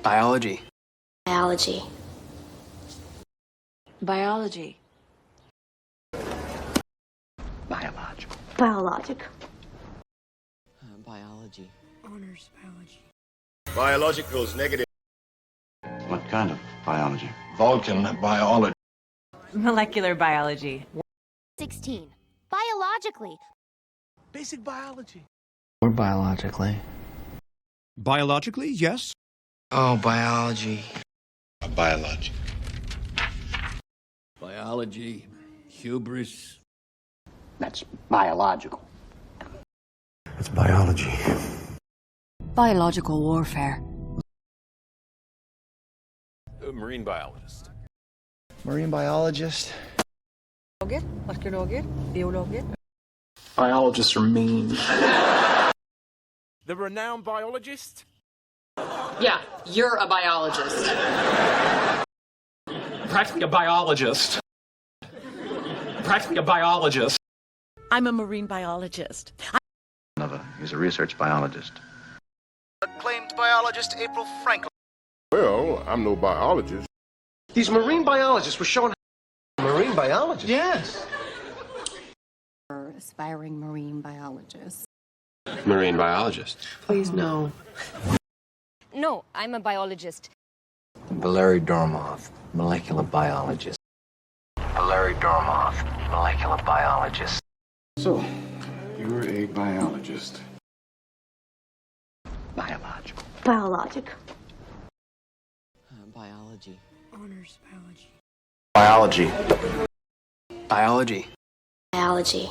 Biology. Biology. Biology. Biological. Biologic. Biology. Honors biology. Biologicals, negative. What kind of biology? Vulcan biology. Molecular biology. 16. Biologically. Basic biology. Or biologically. Biologically, yes. Oh, biology. Biology. Biology, hubris. That's biological. It's biology. Biological warfare. Marine biologist. Marine biologist. Arkeologer, biologer. Biologists are mean. The renowned biologist? Yeah, you're a biologist. Practically a biologist. Practically a biologist. I'm a marine biologist. He's a research biologist. Acclaimed biologist April Franklin. Well, I'm no biologist. These marine biologists were showing. Marine biologists? Yes. Aspiring marine biologist. Marine biologist. Please, no. No, I'm a biologist. Valery Dormoth, molecular biologist. Valery Dormoth, molecular biologist. So, you're a biologist. Biological. Biologic. Biology. Honors biology. Biology. Biology. Biology.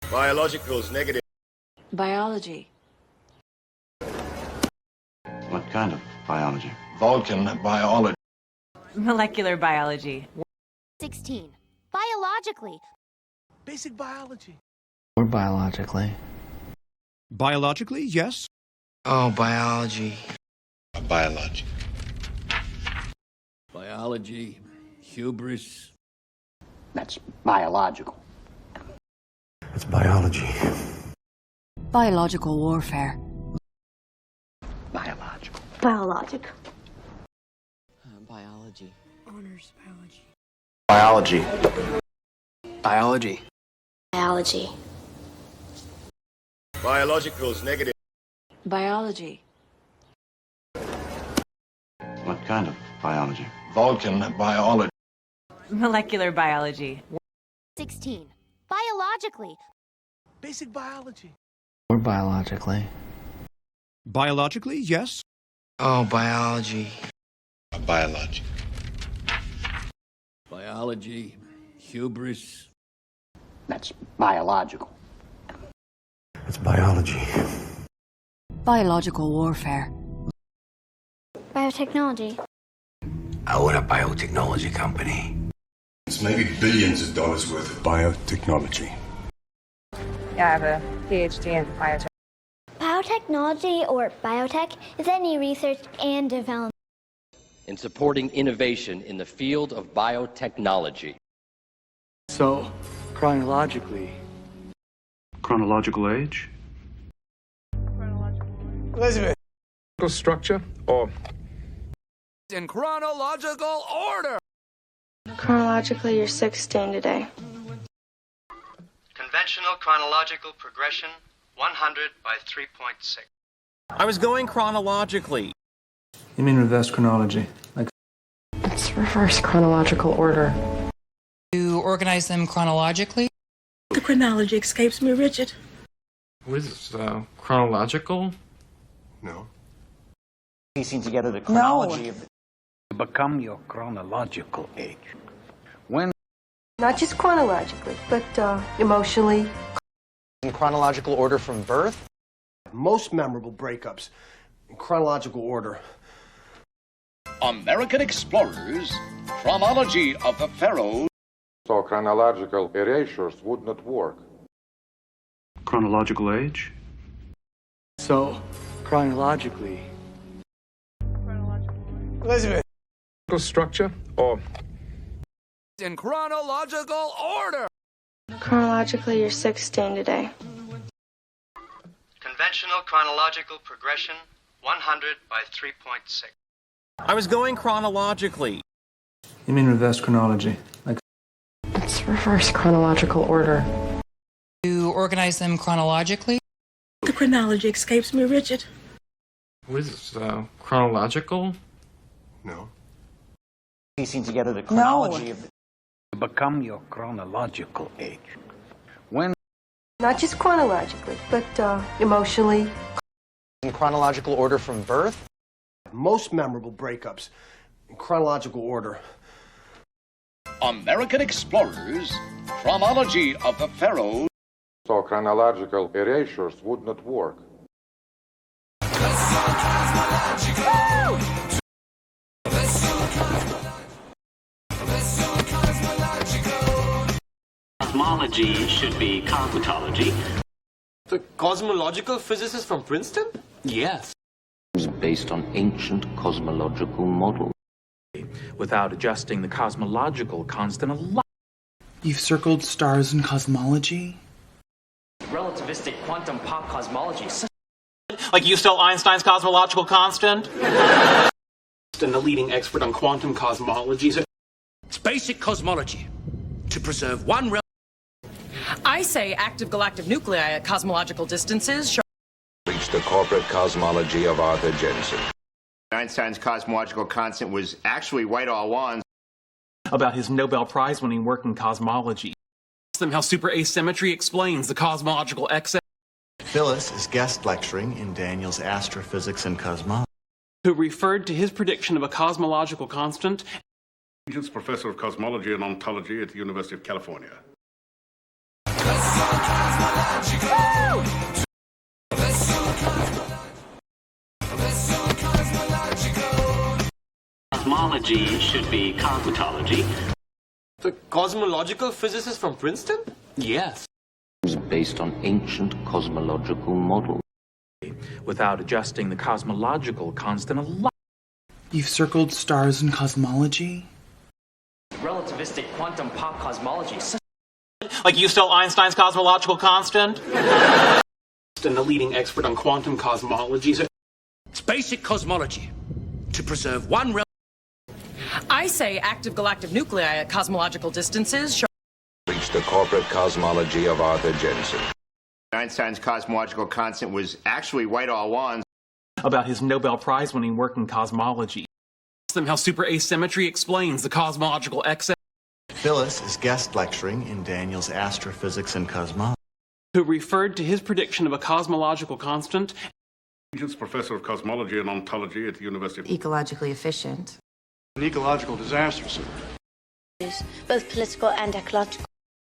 Biologicals, negative. Biology. What kind of biology? Vulcan biology. Molecular biology. 16. Biologically. Basic biology. Or biologically. Biologically, yes. Oh, biology. Biology. Biology, hubris. That's biological. It's biology. Biological warfare. Biological. Biologic. Biology. Honors biology. Biology. Biology. Biology. Biologicals, negative. Biology. What kind of biology? Vulcan biology. Molecular biology. 16. Biologically. Basic biology. Or biologically. Biologically, yes. Oh, biology. Biology. Biology, hubris. That's biological. It's biology. Biological warfare. Biotechnology. I own a biotechnology company. It's maybe billions of dollars worth of biotechnology. Yeah, I have a PhD in biotech. Biotechnology, or biotech, is any research and development in supporting innovation in the field of biotechnology. So, chronologically. Chronological age? Elizabeth. Structure or In chronological order. Chronologically, you're 16 today. Conventional chronological progression, 100 by 3.6. I was going chronologically. You mean reverse chronology? Like It's reverse chronological order. You organize them chronologically? The chronology escapes me, Richard. What is chronological? No. Piecing together the chronology of become your chronological age. When Not just chronologically, but emotionally. in chronological order from birth? Most memorable breakups in chronological order. American explorers, chronology of the pharaohs. So chronological erasures would not work. chronological age? So, chronologically. Elizabeth. Structure or In chronological order. Chronologically, you're 16 today. Conventional chronological progression, 100 by 3.6. I was going chronologically. You mean reverse chronology? Like It's reverse chronological order. You organize them chronologically? The chronology escapes me, Richard. What is this, chronological? No. Piecing together the chronology of become your chronological age. When Not just chronologically, but emotionally. In chronological order from birth? Most memorable breakups in chronological order. American explorers, chronology of the pharaohs. So chronological erasures would not work. Cosmology should be cosmetology. The cosmological physicist from Princeton? Yes. It was based on ancient cosmological models. Without adjusting the cosmological constant a lot. You've circled stars in cosmology? Relativistic quantum pop cosmology. Like you still Einstein's cosmological constant? And the leading expert on quantum cosmology. It's basic cosmology. To preserve one I say active galactic nuclei at cosmological distances. Reach the corporate cosmology of Arthur Jensen. Einstein's cosmological constant was actually Whitall-Wands. About his Nobel Prize-winning work in cosmology. Them how super asymmetry explains the cosmological excess. Phyllis is guest lecturing in Daniel's Astrophysics and Cosmology. Who referred to his prediction of a cosmological constant. Regents Professor of Cosmology and Ontology at the University of California. Cosmology should be cosmetology. The cosmological physicist from Princeton? Yes. It was based on ancient cosmological models. Without adjusting the cosmological constant a lot. You've circled stars in cosmology? Relativistic quantum pop cosmology. Like you still Einstein's cosmological constant? And the leading expert on quantum cosmology. It's basic cosmology. To preserve one I say active galactic nuclei at cosmological distances. Reach the corporate cosmology of Arthur Jensen. Einstein's cosmological constant was actually Whitall-Wands. About his Nobel Prize-winning work in cosmology. Them how super asymmetry explains the cosmological excess. Phyllis is guest lecturing in Daniel's Astrophysics and Cosmology. Who referred to his prediction of a cosmological constant. Regents Professor of Cosmology and Ontology at the University of Ecologically efficient. An ecological disaster, sir. Both political and ecological.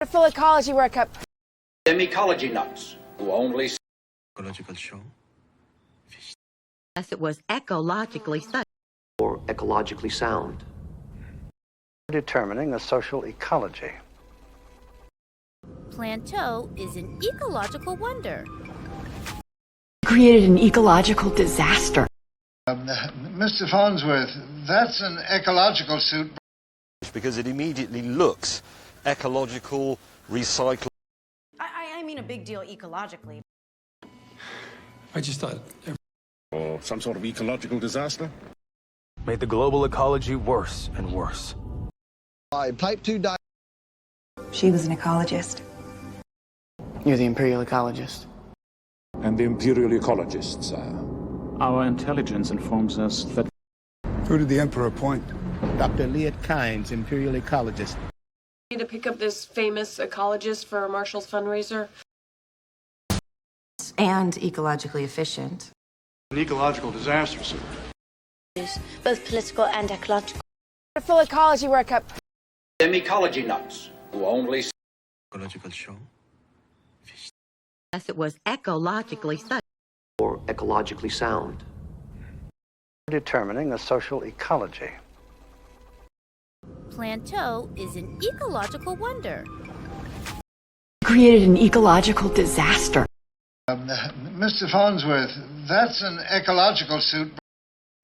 A full ecology workup. Them ecology nuts who only Ecological show. As it was ecologically sound. Or ecologically sound. Determining a social ecology. Planteau is an ecological wonder. Created an ecological disaster. Mr. Farnsworth, that's an ecological suit. Because it immediately looks ecological, recyclable. I mean a big deal ecologically. I just thought. Or some sort of ecological disaster? Made the global ecology worse and worse. Type 2 diet. She was an ecologist. You're the imperial ecologist. And the imperial ecologists are. Our intelligence informs us that. Who did the emperor appoint? Dr. Leah Kynes, imperial ecologist. To pick up this famous ecologist for Marshall's fundraiser. And ecologically efficient. An ecological disaster, sir. Both political and ecological. A full ecology workup. them ecology nuts who only Ecological show. As it was ecologically sound. Or ecologically sound. Determining a social ecology. Planteau is an ecological wonder. Created an ecological disaster. Mr. Farnsworth, that's an ecological suit.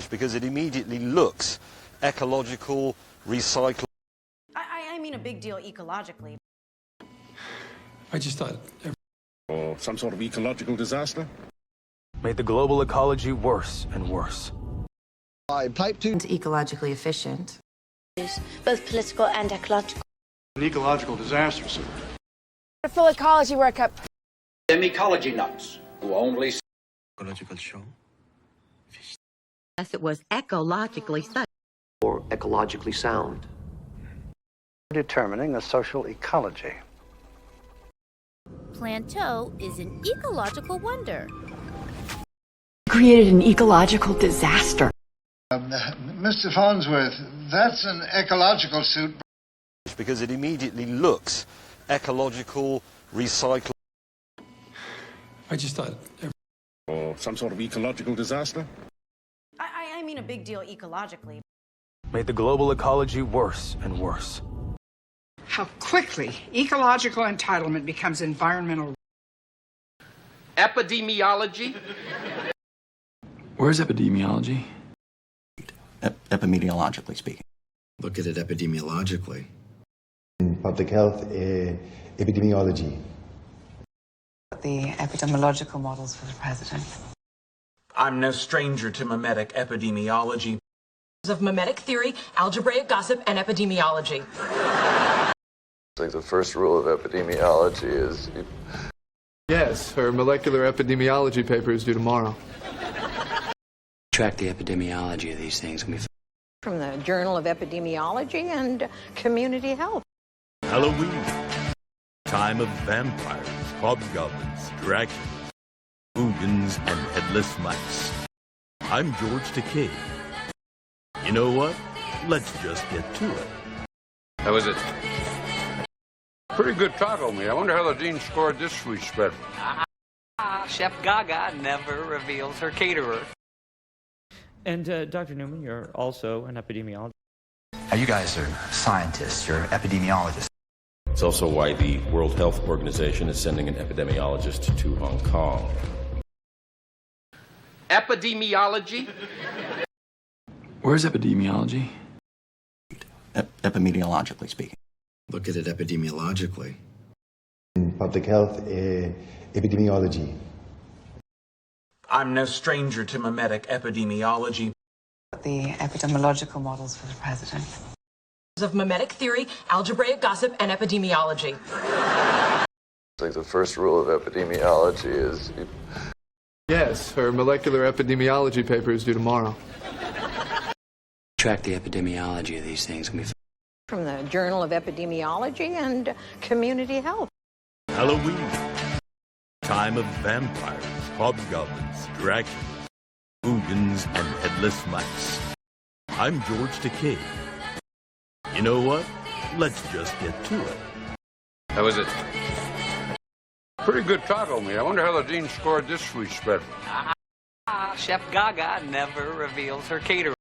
Because it immediately looks ecological, recyclable. I mean a big deal ecologically. I just thought. Or some sort of ecological disaster? made the global ecology worse and worse. Type 2 ecologically efficient. Both political and ecological. An ecological disaster, sir. A full ecology workup. Them ecology nuts who only Ecological show. Unless it was ecologically safe. Or ecologically sound. Determining a social ecology. Planteau is an ecological wonder. Created an ecological disaster. Mr. Farnsworth, that's an ecological suit. Because it immediately looks ecological, recyclable. I just thought. Or some sort of ecological disaster? I mean a big deal ecologically. Made the global ecology worse and worse. How quickly ecological entitlement becomes environmental. epidemiology. Where's epidemiology? Epidemiologically speaking. Look at it epidemiologically. In public health, epidemiology. The epidemiological models for the president. I'm no stranger to mimetic epidemiology. Of mimetic theory, algebraic gossip, and epidemiology. Like the first rule of epidemiology is... Yes, her molecular epidemiology paper is due tomorrow. Track the epidemiology of these things. From the Journal of Epidemiology and Community Health. Halloween. Time of vampires, hobgoblins, Dracula, boogans, and headless mice. I'm George Takei. You know what? Let's just get to it. How was it? Pretty good taco, me. I wonder how the dean scored this sweet spread. Chef Gaga never reveals her caterer. And Dr. Newman, you're also an epidemiologist. You guys are scientists. You're epidemiologists. It's also why the World Health Organization is sending an epidemiologist to Hong Kong. Epidemiology. Where's epidemiology? Epidemiologically speaking. Look at it epidemiologically. In public health, epidemiology. I'm no stranger to mimetic epidemiology. The epidemiological models for the president. Of mimetic theory, algebraic gossip, and epidemiology. Like the first rule of epidemiology is... Yes, her molecular epidemiology paper is due tomorrow. Track the epidemiology of these things. From the Journal of Epidemiology and Community Health. Halloween. Time of vampires, hobgoblins, Dracula, boogans, and headless mice. I'm George Takei. You know what? Let's just get to it. How was it? Pretty good taco, me. I wonder how the dean scored this sweet spread. Chef Gaga never reveals her caterer.